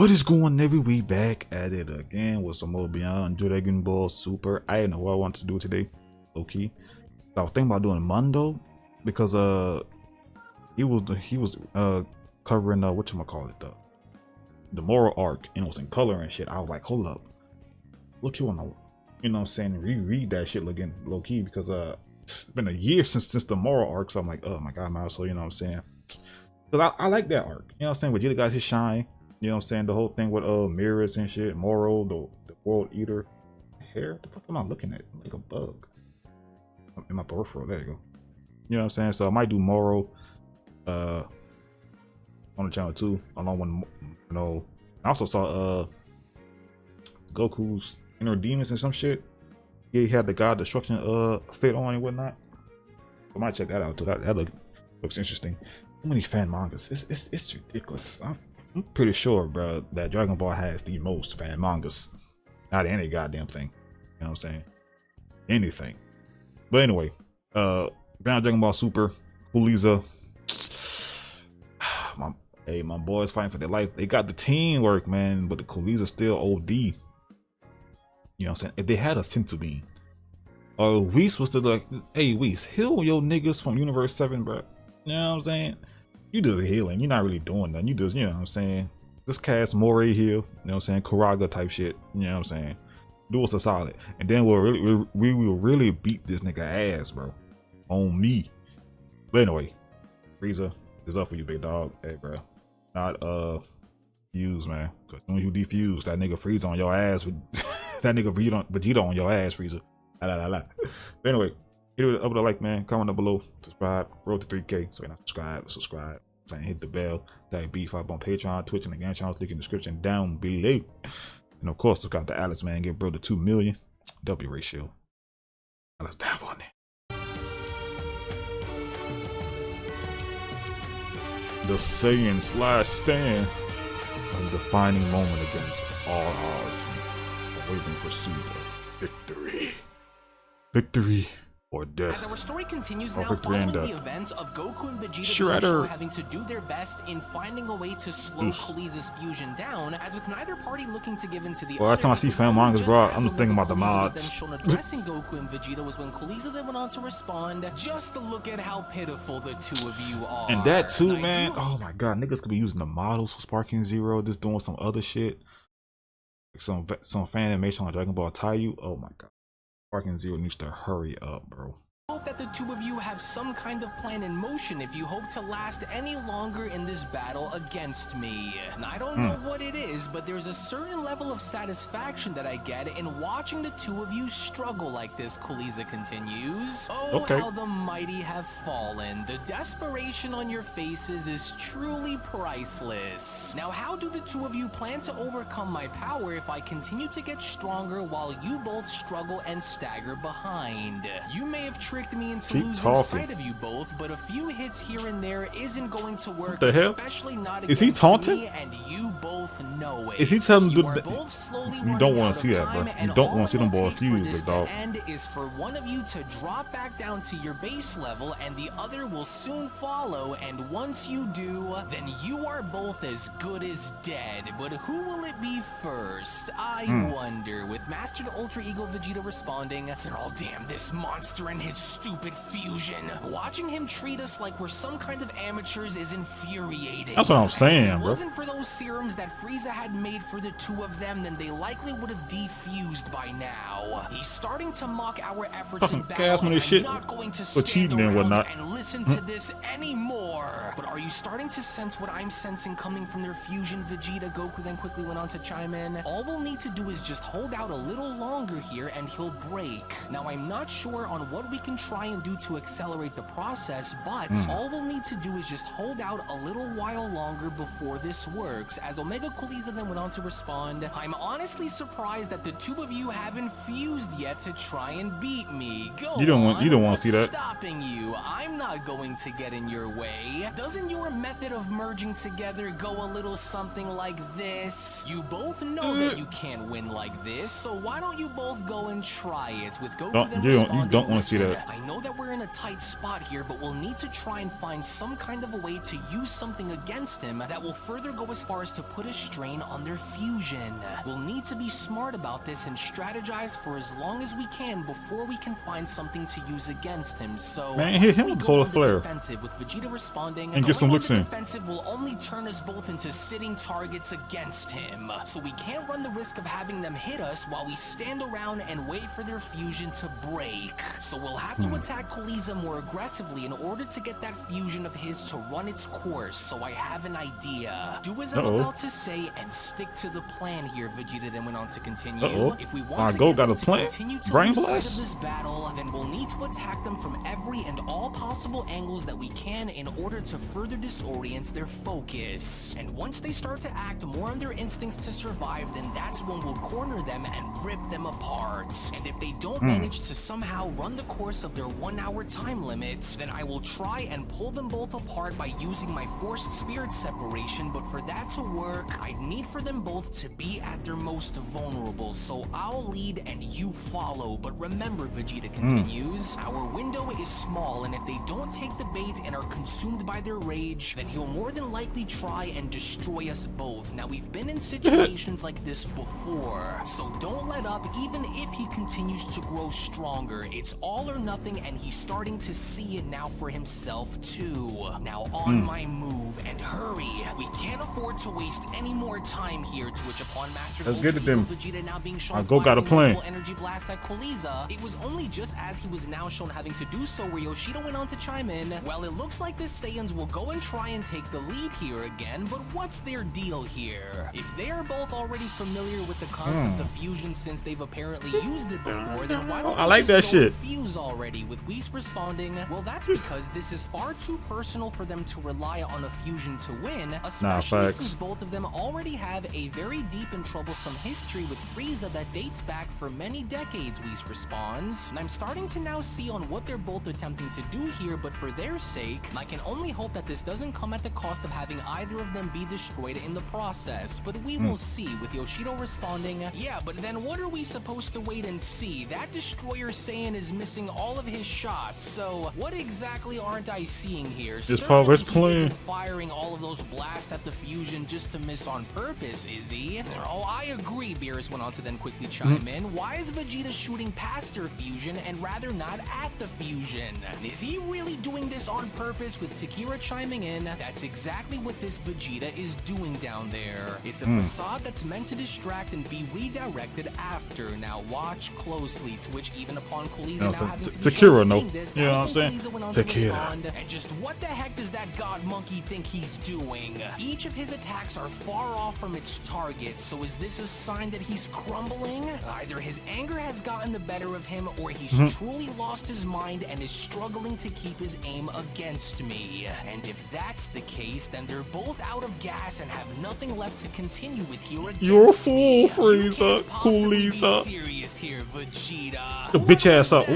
What is going on, we back at it again with some more Beyond Dragon Ball Super. I didn't know what I wanted to do today, okay. I was thinking about doing Mundo because he was covering whatchamacallit, the moral arc, and it was in color and shit. I was like, hold up, look, you wanna, you know what I'm saying, reread that shit again low key, because it's been a year since the moral arc, so I'm like, oh my god, man. So you know what I'm saying, because I like that arc, you know what I'm saying. Vegeta got his shine. You know what I'm saying? The whole thing with mirrors and shit. Moro, the world eater. Hair? The fuck am I looking at? Like a bug. In my peripheral. There you go. You know what I'm saying? So I might do Moro on the channel too. Along with, you know, I also saw Goku's inner demons and some shit. Yeah, he had the God Destruction fit on and whatnot. I might check that out too. That looks interesting. So many fan mangas. It's ridiculous. I'm pretty sure, bro, that Dragon Ball has the most fan mangas out of any goddamn thing. You know what I'm saying? Anything. But anyway, Beyond Dragon Ball Super, Coolizas. My boys fighting for their life. They got the teamwork, man, but the Coolizas still OD. You know what I'm saying? If they had a Senzu bean, Whis was still like, hey, Whis, heal your niggas from Universe 7, bro. You know what I'm saying? You do the healing. You're not really doing nothing. You just, you know what I'm saying, just cast Moray heal. You know what I'm saying? Kuraga type shit. You know what I'm saying? Do us a solid, and then we will really beat this nigga ass, bro. On me. But anyway, Frieza is up for you, big dog. Hey, bro. Not fuse, man. Cause when you defuse, that nigga Frieza on your ass. That nigga Vegeta on your ass, Frieza. But anyway. Hit it up with a like, man. Comment down below. Subscribe. Road to 3K. So you're not subscribe. Saying hit the bell. Got beef up on Patreon, Twitch, and the game channels. Link in the description down below. And of course, subscribe to Alex, man. Get bro to 2 million. W ratio. Now let's dive on it. The Saiyan / stand. A defining moment against all odds. A waving pursuit of victory. Victory. Or death. As our story continues now, following the events of Goku and Vegeta having to do their best in finding a way to slow Coolizas fusion down, as with neither party looking to give in to the other. Every time I see fan mangas, bro, I'm just thinking about the mods. Shown addressing Goku and Vegeta was when Coolizas then went on to respond, just to look at how pitiful the two of you are. And that too, man. Oh my god, niggas could be using the models for Sparking Zero, just doing some other shit. Like some fan animation on Dragon Ball Taiyu. Oh my god. Sparking Zero needs to hurry up, bro. Hope that the two of you have some kind of plan in motion if you hope to last any longer in this battle against me. And I don't know what it is, but there's a certain level of satisfaction that I get in watching the two of you struggle like this, Coolizas continues. Oh, how the mighty have fallen. The desperation on your faces is truly priceless. Now, how do the two of you plan to overcome my power if I continue to get stronger while you both struggle and stagger behind? You may have tricked me into losing sight of you both, but a few hits here and there isn't going to work. What the hell? Especially not is he taunting me, and you both know it. Is he telling you you don't want to see that, bro? You don't want to see them boys fuse, big dog. End is for one of you to drop back down to your base level, and the other will soon follow, and once you do, then you are both as good as dead. But who will it be first? I wonder. With Mastered Ultra Ego Vegeta responding, "They're all damn this monster and his stupid fusion. Watching him treat us like we're some kind of amateurs is infuriating." That's what I'm saying, bro. If it wasn't for those serums that Frieza had made for the two of them, then they likely would have defused by now. He's starting to mock our efforts in battle, and I'm not going to stand around and listen to this anymore. But are you starting to sense what I'm sensing coming from their fusion, Vegeta? Goku then quickly went on to chime in. All we'll need to do is just hold out a little longer here and he'll break. Now, I'm not sure on what we can try and do to accelerate the process, but all we'll need to do is just hold out a little while longer before this works. As Omega Coolizas then went on to respond, "I'm honestly surprised that the two of you haven't fused yet to try and beat me. You don't want to see that. Stopping you. I'm not going to get in your way. Doesn't your method of merging together go a little something like this? You both know that you can't win like this, so why don't you both go and try it with Goku then responding, you don't want to see that. I know that we're in a tight spot here, but we'll need to try and find some kind of a way to use something against him that will further go as far as to put a strain on their fusion. We'll need to be smart about this and strategize for as long as we can before we can find something to use against him. So man, hit him with solar flare defensive with Vegeta responding and get some licks in. Defensive will only turn us both into sitting targets against him, so we can't run the risk of having them hit us while we stand around and wait for their fusion to break. So we'll have to attack Cooliza more aggressively in order to get that fusion of his to run its course. So I have an idea. Do as I'm about to say and stick to the plan here. Vegeta then went on to continue. If we want to go got a plan. Brain blast. This battle, then we'll need to attack them from every and all possible angles that we can in order to further disorient their focus. And once they start to act more on their instincts to survive, then that's when we'll corner them and rip them apart. And if they don't manage to somehow run the course of their 1 hour time limit, then I will try and pull them both apart by using my forced spirit separation. But for that to work, I'd need for them both to be at their most vulnerable. So I'll lead and you follow. But remember, Vegeta continues, our window is small, and if they don't take the bait and are consumed by their rage, then he'll more than likely try and destroy us both. Now, we've been in situations like this before, so don't let up even if he continues to grow stronger. It's all or nothing, and he's starting to see it now for himself too. Now on my move, and hurry. We can't afford to waste any more time here, to which upon Master Vegeta now being shown got a plan. energy blast at Cooliza, it was only just as he was now shown having to do so where Yoshida went on to chime in. Well, it looks like the Saiyans will go and try and take the lead here again, but what's their deal here? If they are both already familiar with the concept of fusion since they've apparently used it before, then why don't like that shit. Fuse already? With Whis responding, well, that's because this is far too personal for them to rely on a fusion to win, especially since both of them already have a very deep and troublesome history with Frieza that dates back for many decades, Whis responds. And I'm starting to now see on what they're both attempting to do here, but for their sake, I can only hope that this doesn't come at the cost of having either of them be destroyed in the process. But we will see, with Yoshida responding, yeah, but then what are we supposed to wait and see? That Destroyer Saiyan is missing all of his shots, so what exactly aren't I seeing here? This progress plan. Firing all of those blasts at the fusion just to miss on purpose, is he? Oh, I agree, Beerus went on to then quickly chime in. Why is Vegeta shooting past her fusion and rather not at the fusion? Is he really doing this on purpose? With Takira chiming in, that's exactly what this Vegeta is doing down there. It's a facade that's meant to distract and be redirected after. Now watch closely, to which even upon Cooliza now having to Takira, this, you know what I'm saying? Takira. And just what the heck does that god monkey think he's doing? Each of his attacks are far off from its target, so is this a sign that he's crumbling? Either his anger has gotten the better of him, or he's truly lost his mind and is struggling to keep his aim against me. And if that's the case, then they're both out of gas and have nothing left to continue with here against You're a fool, Frieza. Cooliza. Serious here, Vegeta. The bitch ass up.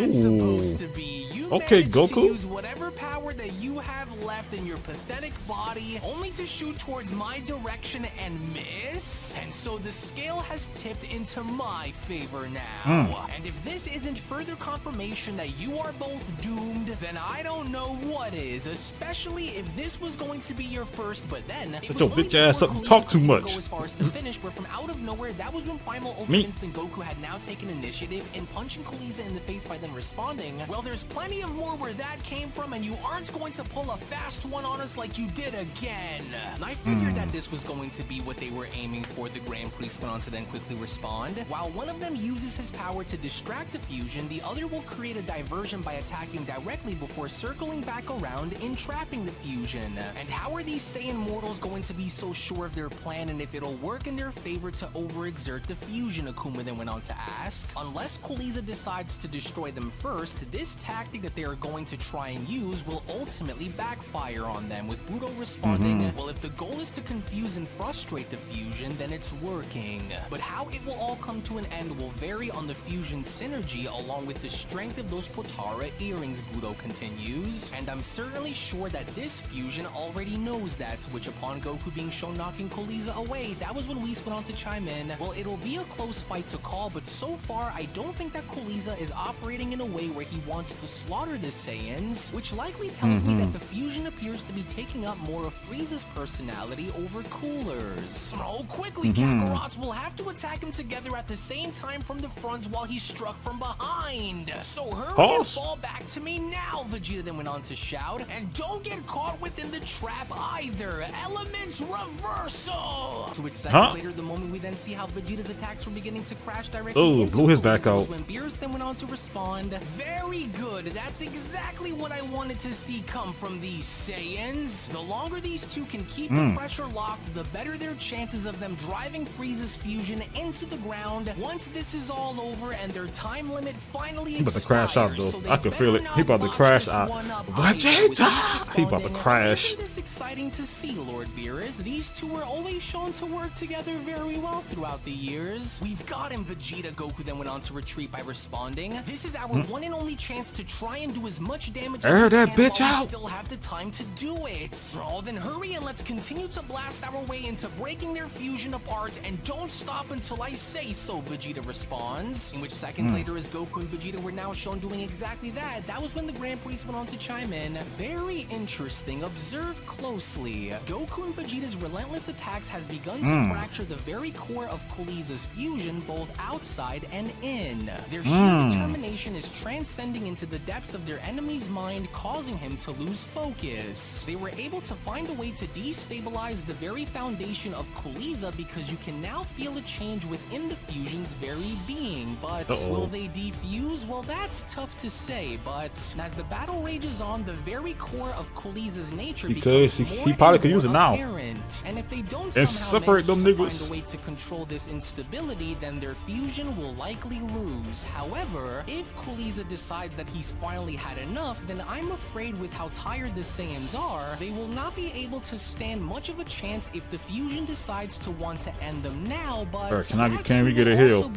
Okay, Goku. To use whatever power that you have left in your pathetic body, only to shoot towards my direction and miss. And so the scale has tipped into my favor now. And if this isn't further confirmation that you are both doomed, then I don't know what is. Especially if this was going to be your first, but then Put your bitch ass up and talk too much. Go as far as to finish, where from out of nowhere, that was when Primal Ultra Instinct Goku had now taken initiative in punching Cooliza in the face by them responding. Well, there's plenty of more where that came from, and you aren't going to pull a fast one on us like you did again. And I figured that this was going to be what they were aiming for. The Grand Priest went on to then quickly respond. While one of them uses his power to distract the fusion, the other will create a diversion by attacking directly before circling back around, entrapping the fusion. And how are these Saiyan mortals going to be so sure of their plan and if it'll work in their favor to overexert the fusion? Akuma then went on to ask. Unless Cooliza decides to destroy them first, this tactic that they are going to try and use will ultimately backfire on them, with Budo responding, well, if the goal is to confuse and frustrate the fusion, then it's working. But how it will all come to an end will vary on the fusion synergy along with the strength of those Potara earrings, Budo continues. And I'm certainly sure that this fusion already knows that, to which upon Goku being shown knocking Cooliza away, that was when Whis went on to chime in, well, it'll be a close fight to call, but so far I don't think that Cooliza is operating in a way where he wants to slaughter the Saiyans, which likely tells me that the fusion appears to be taking up more of Frieza's personality over Cooler's. So quickly, Kakarot will have to attack him together at the same time from the front while he's struck from behind. So hurry and fall back to me now, Vegeta then went on to shout, and don't get caught within the trap either. Elements reversal! To which seconds later, the moment we then see how Vegeta's attacks were beginning to crash directly into blew his back out. when Beerus then went on to respond, very good, that's exactly what I wanted to see come from these Saiyans. The longer these two can keep the pressure locked, the better their chances of them driving Frieza's fusion into the ground once this is all over and their time limit finally expires. He about to crash out though. So I can feel it. He about to crash out. Vegeta! He about to crash. Isn't this exciting to see, Lord Beerus? These two were always shown to work together very well throughout the years. We've got him, Vegeta. Goku then went on to retreat by responding, this is our one and only chance to try and do as much damage as we that can bitch while out. we still have the time to do it. Oh, then hurry and let's continue to blast our way into breaking their fusion apart, and don't stop until I say so, Vegeta responds. In which seconds later, as Goku and Vegeta were now shown doing exactly that, that was when the Grand Priest went on to chime in. Very interesting. Observe closely. Goku and Vegeta's relentless attacks has begun to fracture the very core of Cooliza's fusion, both outside and in. Their sheer determination is transcending into the depths of their enemy's mind, causing him to lose focus. They were able to find a way to destabilize the very foundation of Cooliza because you can now feel a change within the fusion's very being, but will they defuse? Well, that's tough to say, but as the battle rages on, the very core of Cooliza's nature because he probably could use it now. And if they don't and somehow separate them manage to niggas. find a way to control this instability, then their fusion will likely lose. However, if Cooliza decides that he's finally had enough, then I'm afraid with how tired the Saiyans are, they will not be able to stand much of a chance if the fusion decides to want to end them now. But can we get a heal?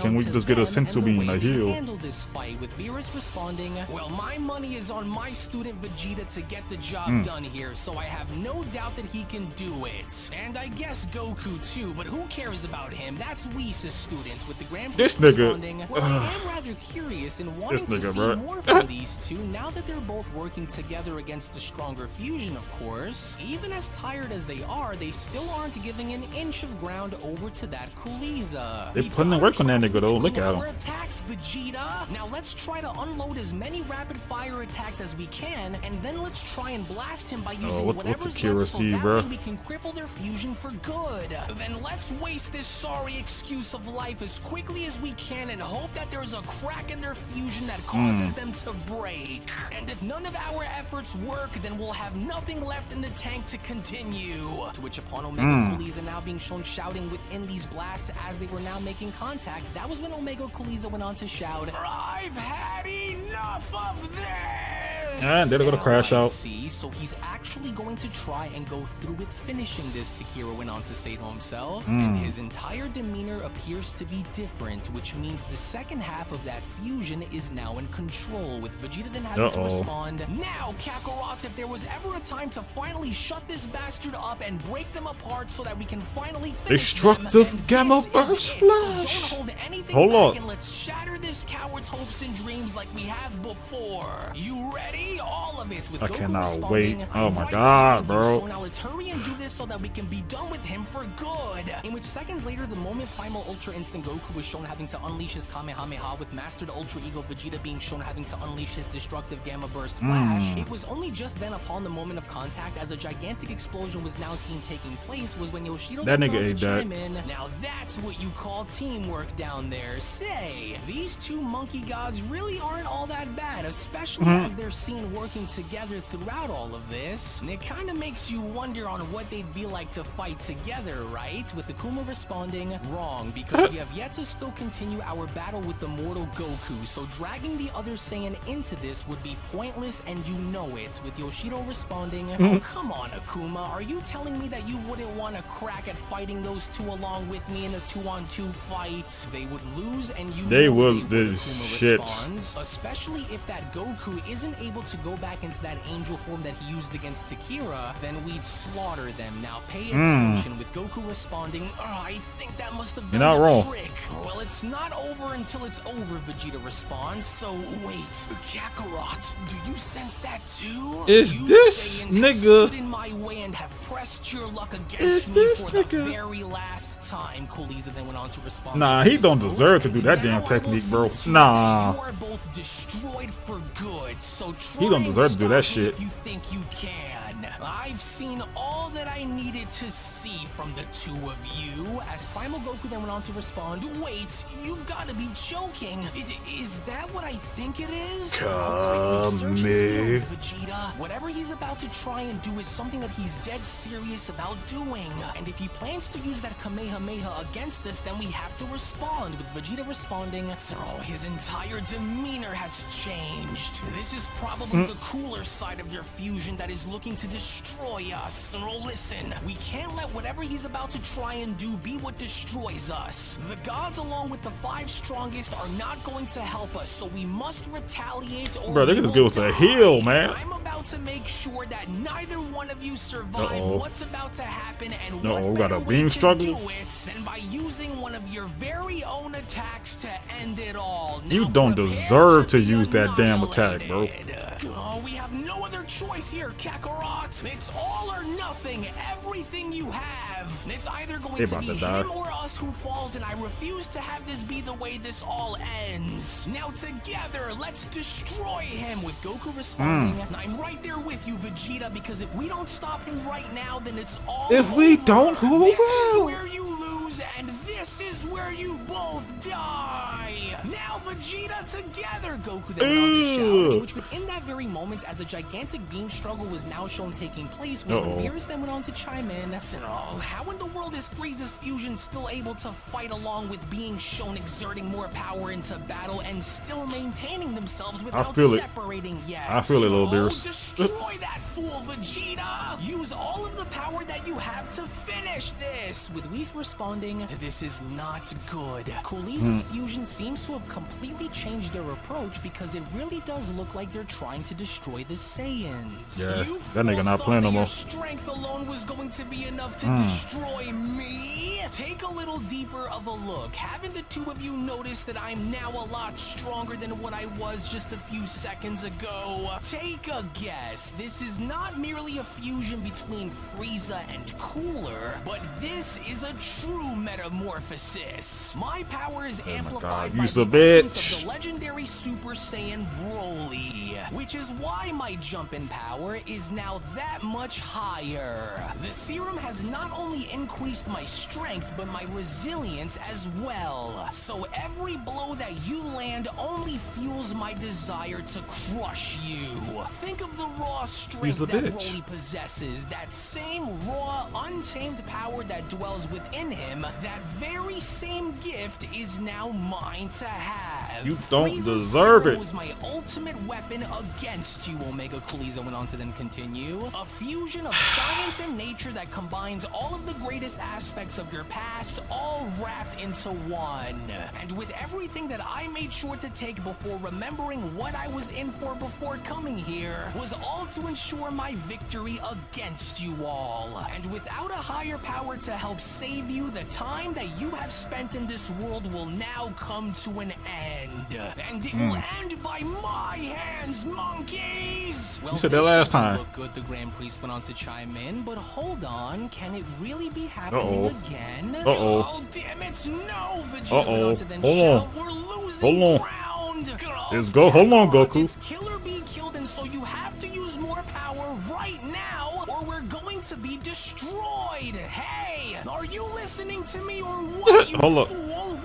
Can we just get a senzu bean, a heal? Handle this fight, with Beerus responding, well, my money is on my student Vegeta to get the job done here, so I have no doubt that he can do it. And I guess Goku too, but who cares about him? That's Whis' student, with the Grand Priest responding, well, I am rather curious and wanting to see more from these two now that they're both working together against the stronger fusion, of course. Even as tired as they are, they still aren't giving an inch of ground over to that Cooliza. They putting in work on that nigga though. Look at him. Attacks, Vegeta. Now let's try to unload as many rapid fire attacks as we can, and then let's try and blast him by using whatever's left, so that way we can cripple their fusion for good. Then let's waste this sorry excuse of life as quickly as we can and hope that there's a crack in their fusion that causes them to break. And if none of our efforts work, then we'll have nothing left in the tank to continue. To which upon Omega Cooliza now being shown shouting within these blasts as they were now making contact, that was when Omega Cooliza went on to shout, I've had enough of this! And they're gonna crash out. So he's actually going to try and go through with finishing this, Takira went on to say to himself, and his entire demeanor appears to be different, which means the second half of that fusion is now in control, with Vegeta then having to respond, now Kakarot, if there was ever a time to finally shut this bastard up and break them apart so that we can finally finish destructive gamma burst flash. So don't hold anything Hold back on. and let's shatter this coward's hopes and dreams like we have before. You ready? All of it, with I Goku cannot responding, wait. Oh I'm my right god, behind you, bro. So now let's hurry and do this so that we can be done with him for good. In which seconds later, the moment Primal Ultra Instinct Goku was shown having to unleash his Kamehameha, with Mastered Ultra Ego Vegeta being shown having to unleash his Destructive Gamma Burst Flash, it was only just then upon the moment of contact as a gigantic explosion was now seen taking place was when Yoshido That went nigga on to ate chime that. in. Now that's what you call teamwork down there. Say, these two monkey gods really aren't all that bad, especially as they're seen seen working together throughout all of this. And it kind of makes you wonder on what they'd be like to fight together, right? With Akuma responding, wrong, because we have yet to still continue our battle with the mortal Goku, so dragging the other Saiyan into this would be pointless and you know it. With Yoshido responding, oh come on Akuma, are you telling me that you wouldn't want to crack at fighting those two along with me in a 2-on-2 fight? They would lose and you they know would. Akuma Shit. responds, especially if that Goku isn't able to go back into that angel form that he used against Takira, then we'd slaughter them. Now pay attention. With Goku responding, I think that must have done You're not wrong. trick. Well, it's not over until it's over, Vegeta responds. So wait, Kakarot, do you sense that too? Is You this Saiyans have nigga? stood in my way and have pressed your luck against Is me this for nigga? the very last time. Coolizas then went on to respond. Nah, he don't deserve to do that damn technique, bro. Nah. You are both destroyed for good, so try He don't and deserve to do that stop me shit. if you think you can. I've seen all that I needed to see from the two of you. As Primal Goku then went on to respond, wait, you've got to be joking. Is that what I think it is? Come Search his me. skills, Vegeta. Whatever he's about to try and do is something that he's dead serious about doing. And if he plans to use that Kamehameha against us, then we have to respond. With Vegeta responding, oh, his entire demeanor has changed. This is probably the cooler side of their fusion that is looking to destroy us. Oh, listen, we can't let whatever he's about to try and do be what destroys us. The gods, along with the 5 strongest, are not going to help us, so we must retaliate or Bro, they can just give us a heal, man. I'm about to make sure that neither one of you survive what's about to happen, and what we got better a way beam to struggle? do it than by using one of your very own attacks to end it all. You Now don't prepare deserve to be use that damn attack, bro. annihilated. Oh, we have no other choice here, Kakarot. It's all or nothing. Everything you have. It's either going to be him or us who falls, and I refuse to have this be the way this all ends. Now together, let's destroy him. With Goku responding, and I'm right there with you, Vegeta, because if we don't stop him right now, then it's all If we over. don't, who This will? is where you lose, and this is where you both die. Now Vegeta together, Goku then went on to shout, in which within that very moment, as a gigantic beam struggle was now shown taking place, was when Beerus then went on to chime in. Oh, how in the world is Frieza's fusion still able to fight along with being shown exerting more power into battle and still maintaining themselves without separating yet? I feel it, little Beerus. Destroy that fool, Vegeta! Use all of the power that you have to finish this! With Whis responding, this is not good. Coolizas' fusion seems to have completely changed their approach because it really does look like they're trying to destroy the Saiyans. Yeah, that nigga not playing no more. Your strength alone was going to be enough to destroy me? Take a little deeper of a look. Haven't the two of you noticed that I'm now a lot stronger than what I was just a few seconds ago? Take a guess. This is not merely a fusion between Frieza and Cooler, but this is a true metamorphosis. My power is amplified by the essence of the legendary Super Saiyan Broly, which is why my jump in power is now that much higher. The serum has not only increased my strength, but my resilience as well. So every blow that you land only fuels my desire to crush you. Think of the raw strength that Broly possesses, that same raw, untamed power that dwells within him. That very same gift is now mine to have. You don't deserve it. Was my ultimate weapon against you, Omega Coolizas went on to then continue. A fusion of science and nature that combines all of the greatest aspects of your past, all wrapped into one. And with everything that I made sure to take before remembering what I was in for before coming here, was all to ensure my victory against you all. And without a higher power to help save you, the time that you have spent in this world will now come to an end. And it will end by my hands, monkeys! Well, you said that last time. Look good, the Grand Priest went on to chime in, but hold on, can it really be happening again? Oh, damn it, no! Vegeta went on to then shout, we're losing ground! Hold on, Goku. It's kill or be killed, and so you have to use more power right now, or we're going to be destroyed! Hey, are you listening to me or what, you fool?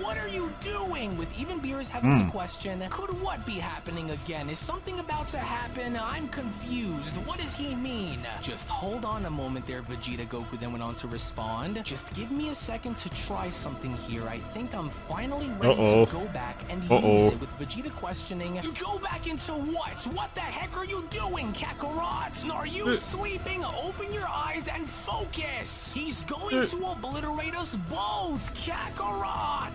What are you doing? With even Beerus viewers having to question, could what be happening again? Is something about to happen? I'm confused. What does he mean? Just hold on a moment there, Vegeta. Goku then went on to respond. Just give me a second to try something here. I think I'm finally ready to go back and use it. With Vegeta questioning, go back into what? What the heck are you doing, Kakarot? Are you sleeping? Open your eyes and focus. He's going to obliterate us both, Kakarot.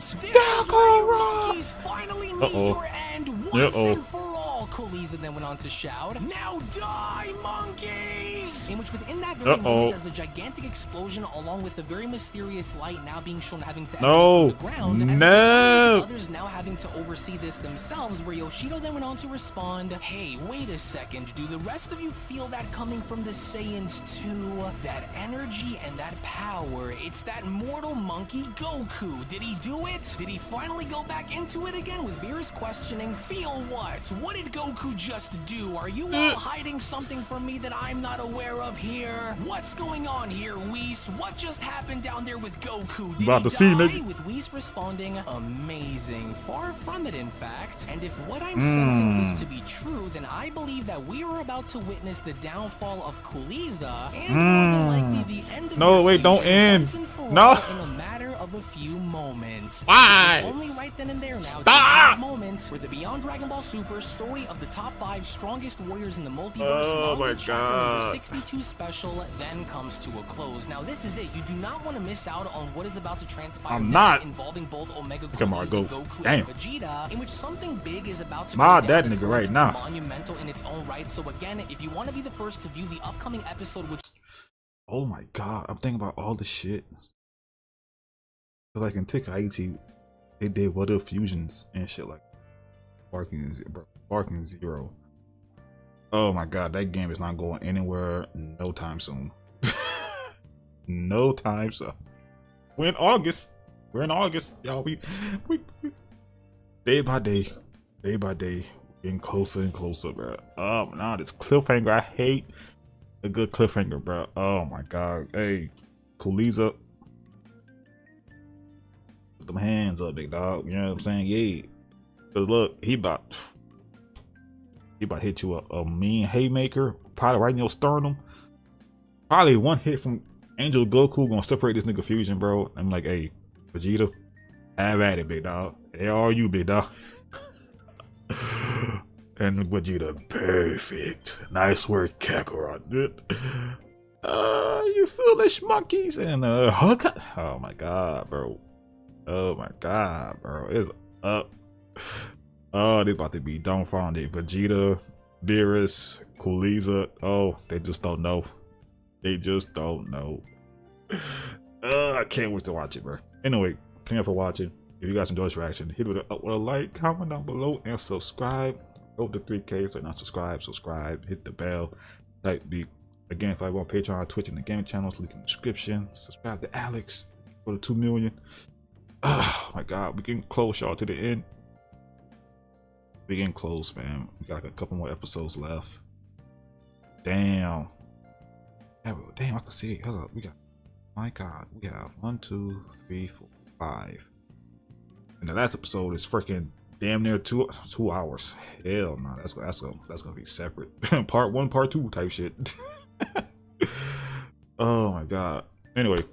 Monkeys finally meet your end once and for all. Coolizas then went on to shout, now die, monkeys! In which within that very moment, as a gigantic explosion along with the very mysterious light now being shown having to emanate from the ground, as others now having to oversee this themselves, where Yoshido then went on to respond, hey, wait a second, do the rest of you feel that coming from the Saiyans too? That energy and that power, it's that mortal monkey Goku. Did he do it? Did he finally go back into it again? With Beerus questioning, feel what? What did Goku just do? Are you all hiding something from me that I'm not aware of here? What's going on here, Whis? What just happened down there with Goku? Did he die? With Whis responding, amazing. Far from it, in fact. And if what I'm sensing is to be true, then I believe that we are about to witness the downfall of Cooliza and more than likely the end of don't end. No. In a matter of a few moments. Why? Only right then and there now. Stop! Moments where the Beyond Dragon Ball Super story of the top 5 strongest warriors in the multiverse, oh my God, number 62 special then comes to a close. Now this is it. You do not want to miss out on what is about to transpire next, involving both Omega Goku and Vegeta, in which something big is about to go that nigga right now. Monumental in its own right. So again, if you want to be the first to view the upcoming episode, which oh my God, I'm thinking about all the shit. Cause like in Tenkaichi, they did what if fusions and shit like Barking Zero. Oh my God, that game is not going anywhere no time soon. No time soon. We're in August, y'all. We day by day, getting closer and closer, bro. Oh nah, this cliffhanger, I hate a good cliffhanger, bro. Oh my God, hey, Cooliza, put them hands up, big dog. You know what I'm saying? Yeah. Cause look, he about to hit you a mean haymaker, probably right in your sternum. Probably one hit from Angel Goku gonna separate this nigga fusion, bro. I'm like, hey, Vegeta, have at it, big dog. Hey, all you, big dog. And Vegeta, perfect. Nice work, Kakarot. You foolish monkeys. And oh my God, bro. Oh my God, bro. It's up. Oh, they about to be dumbfounded. Vegeta, Beerus, Cooliza. Oh, they just don't know. They just don't know. I can't wait to watch it, bro. Anyway, thank you for watching. If you guys enjoyed this reaction, hit it up with a like, comment down below, and subscribe. Go to 3K, so not subscribe, hit the bell, type beep. Again, if I want Patreon, Twitch, and the game channels, link in the description. Subscribe to Alex for the 2 million. Oh my God, we getting close, y'all, to the end. We getting close, man. We got like a couple more episodes left. Damn. Damn, I can see it. Hold up, we got. My God, we have 1, 2, 3, 4, 5. And the last episode is freaking damn near 2 hours. Hell no, that's gonna be separate. Part 1, part 2 type shit. Oh my God. Anyway,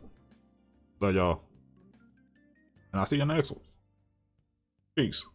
love y'all, and I'll see you in the next one. Peace.